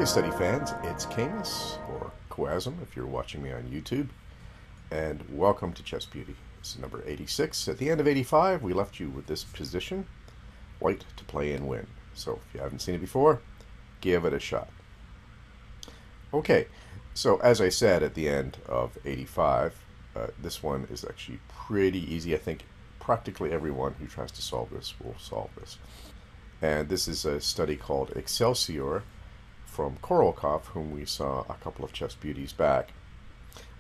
Hey study fans, it's Camus, or Quasm if you're watching me on YouTube, and welcome to Chess Beauty. This is number 86. At the end of 85, we left you with this position, white to play and win. So if you haven't seen it before, give it a shot. Okay, so as I said at the end of 85, this one is actually pretty easy. I think practically everyone who tries to solve this will solve this. And this is a study called Excelsior from Korolkov, whom we saw a couple of Chess Beauties back.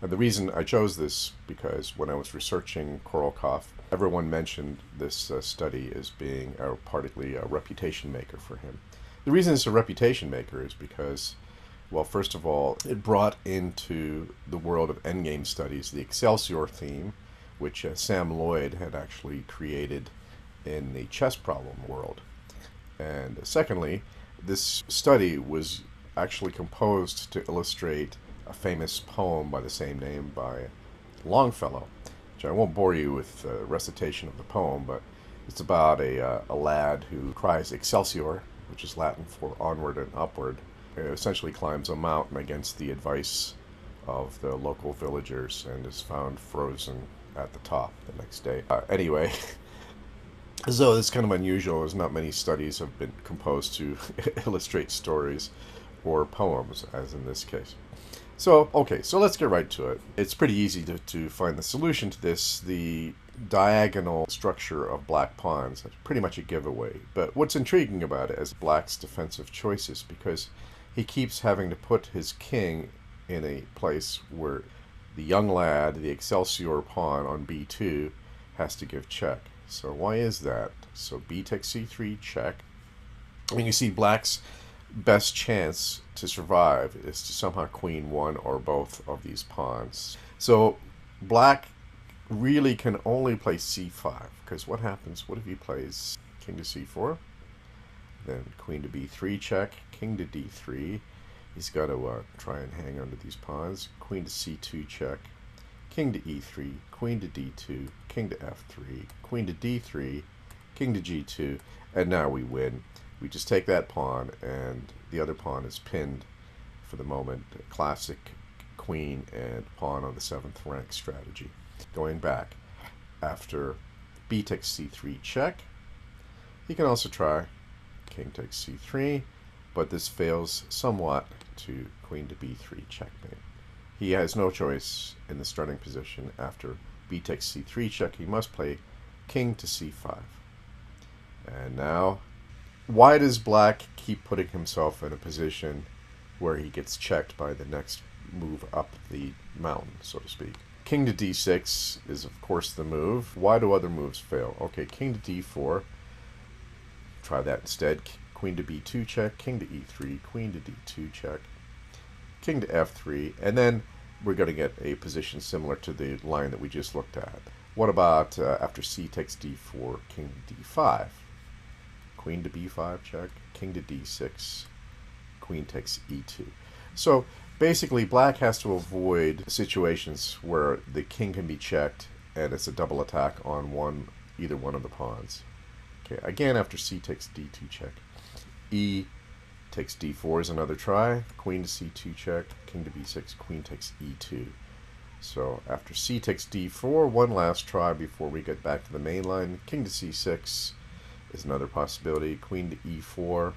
And the reason I chose this, because when I was researching Korolkov, everyone mentioned this study as being particularly a reputation maker for him. The reason it's a reputation maker is because, well, first of all, it brought into the world of endgame studies the Excelsior theme, which Sam Lloyd had actually created in the chess problem world. And secondly, this study was actually composed to illustrate a famous poem by the same name by Longfellow, which I won't bore you with a recitation of the poem, but it's about a lad who cries Excelsior, which is Latin for onward and upward. It essentially climbs a mountain against the advice of the local villagers and is found frozen at the top the next day. Anyway, as though it's kind of unusual, as not many studies have been composed to illustrate stories or poems, as in this case. So, okay, so let's get right to it. It's pretty easy to find the solution to this. The diagonal structure of black pawns is pretty much a giveaway. But what's intriguing about it is black's defensive choices, because he keeps having to put his king in a place where the young lad, the Excelsior pawn on b2, has to give check. So why is that? So b takes c3, check. And you see black's best chance to survive is to somehow queen one or both of these pawns. So black really can only play c5, because what happens? What if he plays king to c4? Then queen to b3, check. King to d3. He's got to try and hang onto these pawns. Queen to c2, check. King to e3, queen to d2, king to f3, queen to d3, king to g2, and now we win. We just take that pawn, and the other pawn is pinned for the moment. Classic queen and pawn on the 7th rank strategy. Going back, after b takes c3, check. He can also try king takes c3, but this fails somewhat to queen to b3, checkmate. He has no choice in the starting position. After b takes c3, check, he must play king to c5. And now, why does black keep putting himself in a position where he gets checked by the next move up the mountain, so to speak? King to d6 is, of course, the move. Why do other moves fail? Okay, king to d4. Try that instead. Queen to b2, check. King to e3. Queen to d2, check. King to f3, and then we're going to get a position similar to the line that we just looked at. What about after c takes d4, king to d5? Queen to b5, check. King to d6, queen takes e2. So basically black has to avoid situations where the king can be checked and it's a double attack on either one of the pawns. Okay, again after c takes d2, check. E takes d4 is another try. Queen to c2, check. King to b6, queen takes e2. So after c takes d4, one last try before we get back to the main line. King to c6 is another possibility. Queen to e4,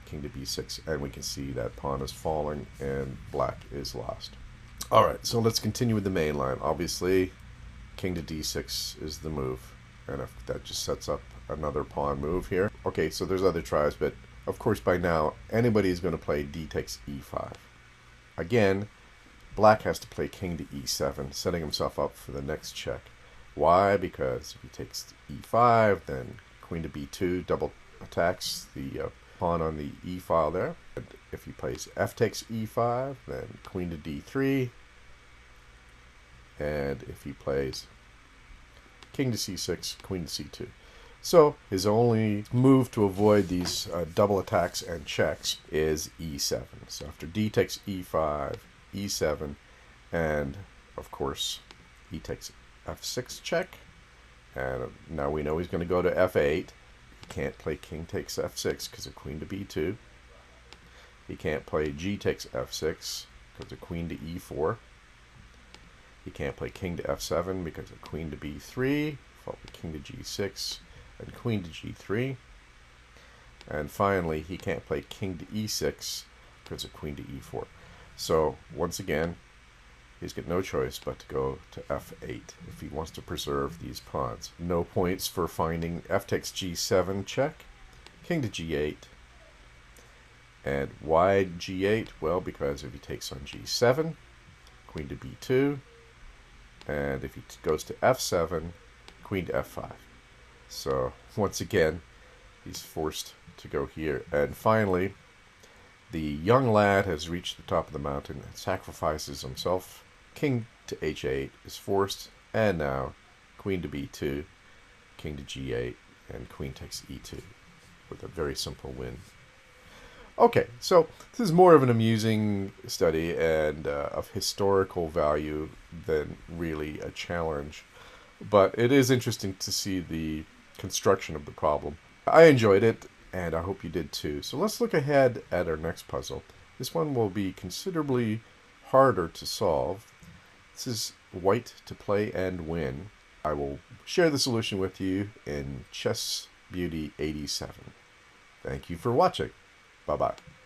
king to b6, and we can see that pawn is falling and black is lost. Alright, so let's continue with the main line. Obviously, king to d6 is the move, and if that just sets up another pawn move here. Okay, so there's other tries, but of course, by now, anybody is going to play d takes e5. Again, black has to play king to e7, setting himself up for the next check. Why? Because if he takes e5, then queen to b2 double attacks the pawn on the e file there. And if he plays f takes e5, then queen to d3. And if he plays king to c6, queen to c2. So his only move to avoid these double attacks and checks is e7. So after d takes e5, e7, and of course he takes f6 check. And now we know he's going to go to f8. He can't play king takes f6 because of queen to b2. He can't play G takes F6 because of queen to E4. He can't play king to F7 because of queen to B3, followed by king to G6, and queen to G3. And finally, he can't play king to E6 because of queen to E4. So, once again, he's got no choice but to go to F8 if he wants to preserve these pawns. No points for finding F takes G7 check, king to G8. And why G8? Well, because if he takes on G7, queen to B2, and if he goes to F7, queen to F5. So, once again, he's forced to go here. And finally, the young lad has reached the top of the mountain and sacrifices himself. King to H8 is forced, and now queen to B2, king to G8, and queen takes E2 with a very simple win. Okay, so this is more of an amusing study and of historical value than really a challenge. But it is interesting to see the construction of the problem. I enjoyed it, and I hope you did too. So let's look ahead at our next puzzle. This one will be considerably harder to solve. This is white to play and win. I will share the solution with you in Chess Beauty 87. Thank you for watching. Bye-bye.